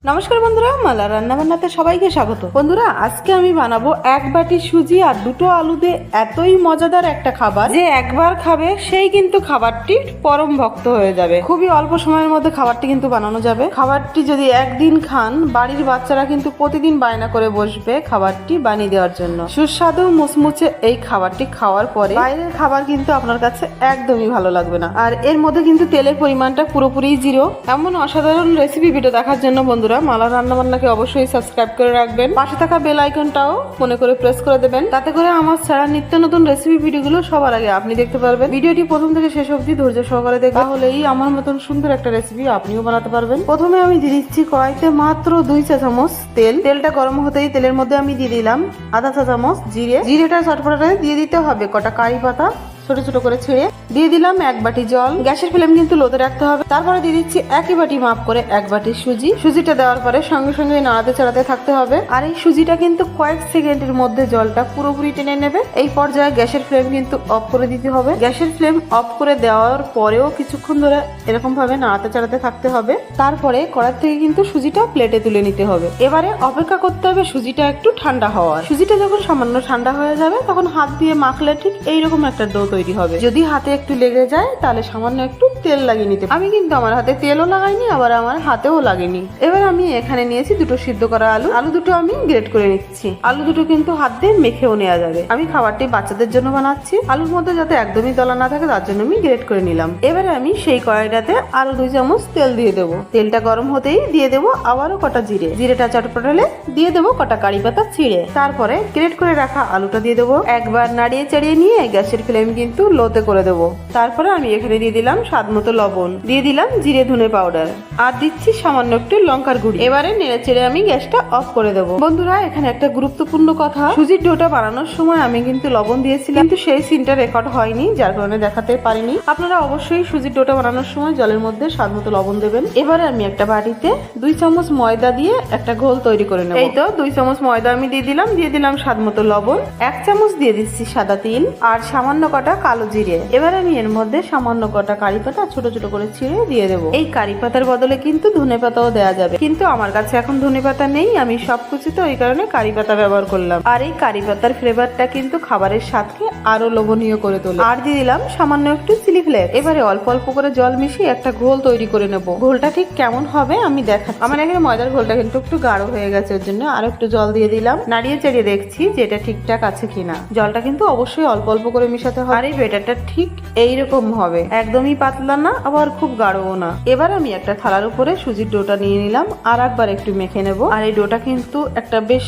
নমস্কার বন্ধুরা, মালা রান্নাবান্নাতে সবাইকে স্বাগত। বন্ধুরা, আজকে আমি বানাবো এক বাটি সুজি আর দুটো আলু দিয়ে এতই মজাদার একটা খাবার যে একবার খাবে সেই কিন্তু খাবারটি পরম ভক্ত হয়ে যাবে। খুবই অল্প সময়ের মধ্যে খাবারটি কিন্তু বানানো যাবে। খাবারটি যদি একদিন খান, বাড়ির বাচ্চারা কিন্তু প্রতিদিন বায়না করে বসবে খাবারটি বানিয়ে দেওয়ার জন্য। সুস্বাদু মুচমুচে এই খাবারটি খাওয়ার পরে বাইরের খাবার কিন্তু আপনার কাছে একদমই ভালো লাগবে না। আর এর মধ্যে কিন্তু তেলের পরিমাণটা পুরোপুরি জিরো। এমন অসাধারণ রেসিপি ভিডিও দেখার জন্য বন্ধুরা মালা রান্নাবান্নাকে অবশ্যই সাবস্ক্রাইব করে রাখবেন। পাশে থাকা বেল আইকনটাও মনে করে প্রেস করে দেবেন, তাতে করে আমার ছাড়া নিত্য নতুন রেসিপি ভিডিওগুলো সবার আগে আপনি দেখতে পারবেন। ভিডিওটি প্রথম থেকে শেষ অবধি ধৈর্য সহকারে দেখবেন, তাহলেই আমার মতন সুন্দর একটা রেসিপি আপনিও বানাতে পারবেন। প্রথমে আমি দিয়ে দিচ্ছি কড়াইতে মাত্র 2 চা চামচ তেল। তেলটা গরম হতেই তেলের মধ্যে আমি দিয়ে দিলাম আধা চা চামচ জিরে। জিরেটা চটপটাতে দিয়ে দিতে হবে কটা কারি পাতা ছোট ছোট করে ছিঁড়ে। দিয়ে দিলাম 1 বাটি জল। গ্যাসের ফ্লেম কিন্তু লোতে রাখতে হবে। তারপরে দিয়ে দিচ্ছি 1 বাটি মাপ করে 1 বাটি সুজি। সুজিটা দেওয়ার পরে সঙ্গে সঙ্গে নাড়াতে চাড়াতে থাকতে হবে। আর এই সুজিটা কিন্তু কয়েক সেকেন্ডের মধ্যে জলটা পুরোপুরি টেনে নেবে। এই পর্যায়ে গ্যাসের ফ্লেম কিন্তু অফ করে দিতে হবে। গ্যাসের ফ্লেম অফ করে দেওয়ার পরেও কিছুক্ষণ ধরে এরকম ভাবে নাড়াতে চাড়াতে থাকতে হবে। তারপরে কড়াই থেকে কিন্তু সুজিটা প্লেটে তুলে নিতে হবে। এবারে অপেক্ষা করতে হবে সুজিটা একটু ঠান্ডা হওয়ার। সুজিটা যখন সামান্য ঠান্ডা হয়ে যাবে তখন হাত দিয়ে মাখলে ঠিক এইরকম একটা ডো তৈরি হবে। যদি হাতে একটু লেগে যায় তাহলে সামান্য একটু তেল লাগিয়ে নিতে। আমি কিন্তু আমার হাতে তেলও লাগাইনি, আবার আমার হাতেও লাগেনি। এবার আমি এখানে নিয়েছি দুটো সিদ্ধ করা আলু। আলু দুটো আমি গ্রেট করে নিচ্ছি। আলু দুটো কিন্তু হাত দিয়ে মেখেও নেওয়া যাবে। আমি খাবারটি বাচ্চাদের জন্য বানাচ্ছি। আলুর মধ্যে যাতে একদমই দলা না থাকে তার জন্য আমি গ্রেট করে নিলাম। এবারে আমি সেই কড়াইটাতে আরো 2 চামচ তেল দিয়ে দেবো। তেলটা গরম হতেই দিয়ে দেবো আবারও কটা জিরে। জিরেটা চটপটালে দিয়ে দেবো কটা কারি পাতা ছিঁড়ে। তারপরে গ্রেট করে রাখা আলুটা দিয়ে দেবো। একবার নাড়িয়ে চাড়িয়ে নিয়ে গ্যাসের ফ্লেম কিন্তু লোতে করে দেবো। তারপরে আমি এখানে দিয়ে দিলাম স্বাদ মতো লবণ, দিয়ে দিলাম জিরে ধনে পাউডার, আর দিচ্ছি সামান্য একটু লঙ্কার গুঁড়ি। এবারে নেড়ে চেড়ে আমি গ্যাসটা অফ করে দেবো। বন্ধুরা, এখানে একটা গুরুত্বপূর্ণ কথা, সুজির ডোটা বানানোর সময় আমি কিন্তু লবণ দিয়েছিলাম, কিন্তু সেই সিনটা রেকর্ড হয়নি, যার কারণে দেখাতে পারিনি। আপনারা অবশ্যই সুজির ডোটা বানানোর সময় জলের মধ্যে স্বাদ মতো লবণ দেবেন। এবারে আমি একটা বাটিতে 2 চামচ ময়দা দিয়ে একটা ঘোল তৈরি করে নেব। এই তো 2 চামচ ময়দা আমি দিয়ে দিলাম স্বাদ মতো লবণ, 1 চামচ দিয়ে দিচ্ছি সাদা তিল, আর সামান্য কটা কালো জিরে। এবার আমি এর মধ্যে সামান্য কটা কারি পাতা ছোট ছোট করে ছিঁড়ে দিয়ে দেবো। এই কারি পাতার বদলে কিন্তু ধনে পাতাও দেওয়া যাবে, কিন্তু আমার কাছে এখন ধনে পাতা নেই। আমি সবকিছুতে ওই কারণে কারি পাতা ব্যবহার করলাম। আর এই কারি পাতার ফ্লেভারটা কিন্তু খাবারের স্বাদকে আরো লোভনীয় করে তোলে। আর দিয়ে দিলাম সামান্য একটু চিলি ফ্লেক্স। এবারে অল্প অল্প করে জল মিশিয়ে একটা ঘোল তৈরি করে নেব। ঘোলটা ঠিক কেমন হবে আমি দেখাচ্ছি। আমার এখানে ময়দার ঘোলটা কিন্তু একটু গাঢ় হয়ে গেছে, ওর জন্য আরো একটু জল দিয়ে দিলাম। নাড়িয়ে চাড়িয়ে দেখছি যে এটা ঠিকঠাক আছে কিনা। জলটা কিন্তু অবশ্যই অল্প অল্প করে মিশাতে হবে। আর এই ব্যাটারটা ঠিক এইরকম হবে, একদমই পাতলা না আবার খুব গাঢ়ও না। এবার আমি একটা থালার উপরে সুজির ডোটা নিয়ে নিলাম, আর একবার একটু মেখে নেব। আর এই ডোটা কিন্তু একটা বেশ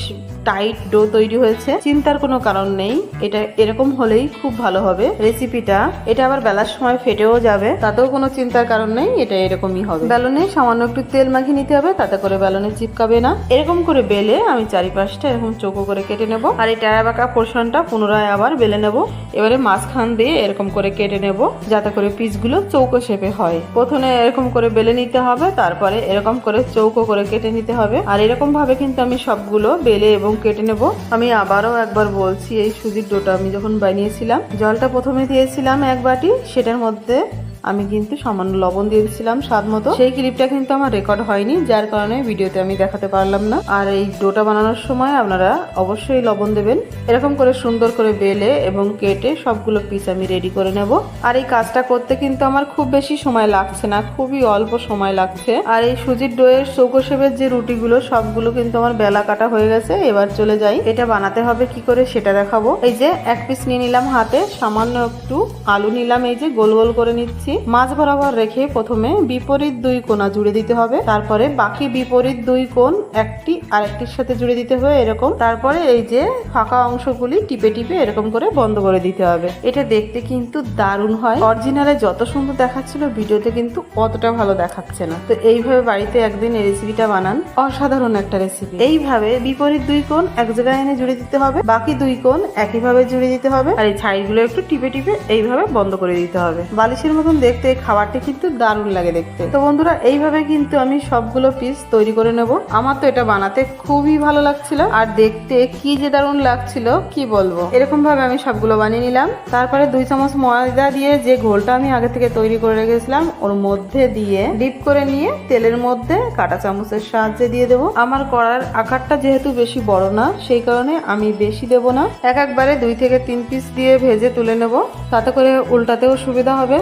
টাইট ডো তৈরি হয়েছে, চিন্তার কোনো কারণ নেই। এটা এরকম হলেই খুব ভালো হবে রেসিপিটা। এটা আবার বেলার সময় ফেটেও যাবে, তাতেও কোনো চিন্তার কারণ নেই, এটা এরকমই হবে। বেলনে সামান্য একটু তেল মাখিয়ে নিতে হবে, তাতে করে বেলনে চিপকাবে না। এরকম করে বেলে আমি চারিপাশটা এরকম চৌকো করে কেটে নেব। আর এই টায়া বাঁকা পোর্শনটা পুনরায় আবার বেলে নেব। এবারে মাঝখান দিয়ে এরকম করে কেটে নেব, যাতে করে পিসগুলো চৌকো শেপে হয়। প্রথমে এরকম করে বেলে নিতে হবে, তারপরে এরকম করে চৌকো করে কেটে নিতে হবে। আর এরকম ভাবে কিন্তু আমি সবগুলো বেলে এবং কেটে নেব। আমি আবারও একবার বলছি, এই সুজির ডোটা আমি যখন বানিয়েছিলাম, জলটা প্রথমে দিয়েছিলাম 1 বাটি, সেটার মধ্যে আমি কিন্তু সামান্য লবণ দিয়ে দিয়েছিলাম স্বাদ মতো। সেই ক্লিপটা কিন্তু আমার রেকর্ড হয়নি, যার কারণে ভিডিওতে আমি দেখাতে পারলাম না। আর এই ডোটা বানানোর সময় আপনারা অবশ্যই লবণ দেবেন। এরকম করে সুন্দর করে বেলে এবং কেটে সবগুলো পিস আমি রেডি করে নেব। আর এই কাজটা করতে কিন্তু আমার খুব বেশি সময় লাগছে না, খুবই অল্প সময় লাগছে। আর এই সুজির ডোয়ের চৌকো শেপের যে রুটিগুলো সবগুলো কিন্তু আমার বেলা কাটা হয়ে গেছে। এবার চলে যাই এটা বানাতে হবে কি করে সেটা দেখাবো। এই যে 1 পিস নিয়ে নিলাম হাতে, সামান্য একটু আলু নিলাম, এই যে গোল গোল করে নিচ্ছি। মাঝ বরাবর রেখে প্রথমে বিপরীত 2 কোণা জুড়ে দিতে হবে। তারপরে বাকি বিপরীত 2 কোণ একটি আরেকটির সাথে জুড়ে দিতে হবে এরকম। তারপরে এই যে ফাঁকা অংশগুলি টিপে টিপে এরকম করে বন্ধ করে দিতে হবে। এটা দেখতে কিন্তু দারুণ হয়। অরিজিনালে যত সুন্দর দেখাচ্ছিল ভিডিওতে কিন্তু অতটা ভালো দেখাচ্ছে না। তো এইভাবে বাড়িতে একদিন এই রেসিপিটা বানান, অসাধারণ একটা রেসিপি। এইভাবে বিপরীত 2 কোণ এক জায়গায় এনে জুড়ে দিতে হবে, বাকি 2 কোণ একইভাবে জুড়ে দিতে হবে। আর এই ছাইগুলো একটু টিপে টিপে এইভাবে বন্ধ করে দিতে হবে। বালিশের মতন দেখতে এই খাবারটি কিন্তু দারুণ লাগে দেখতে। তো বন্ধুরা এইভাবে কিন্তু আমি সবগুলো পিস তৈরি করে নেব। আমার তো এটা বানাতে খুবই ভালো লাগছিল আর দেখতে কি যে দারুণ লাগছিল কি বলবো। এরকম ভাবে আমি সবগুলো বানিয়ে নিলাম। তারপরে 2 চামচ ময়দা দিয়ে যে ঘোলটা আমি আগে থেকে তৈরি করে রেখেছিলাম ওর মধ্যে দিয়ে ডিপ করে নিয়ে তেলের মধ্যে কাঁটা চামচের সাহায্যে দিয়ে দেবো। আমার করার আকারটা যেহেতু বেশি বড় না সেই কারণে আমি বেশি দেব না, একবারে 2 থেকে 3 পিস দিয়ে ভেজে তুলে নেব, তাতে করে উল্টাতেও সুবিধা হবে।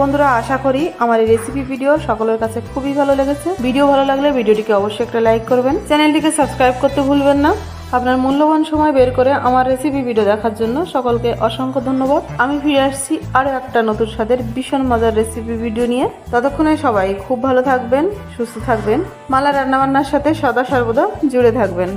বন্ধুরা আশা করি আমার এই রেসিপি ভিডিও সকলের কাছে খুবই ভালো লেগেছে। ভিডিও ভালো লাগলে ভিডিওটিকে অবশ্যই একটা লাইক করবেন, চ্যানেলটিকে সাবস্ক্রাইব করতে ভুলবেন না। আপনার মূল্যবান সময় বের করে আমার রেসিপি ভিডিও দেখার জন্য সকলকে অসংখ্য ধন্যবাদ। আমি ফিরে আসছি আরো একটা নতুন স্বাদের ভীষণ মজার রেসিপি ভিডিও নিয়ে। ততক্ষণে সবাই খুব ভালো থাকবেন, সুস্থ থাকবেন, মালা রান্নাবান্নার সাথে সদা সর্বদা জুড়ে থাকবেন।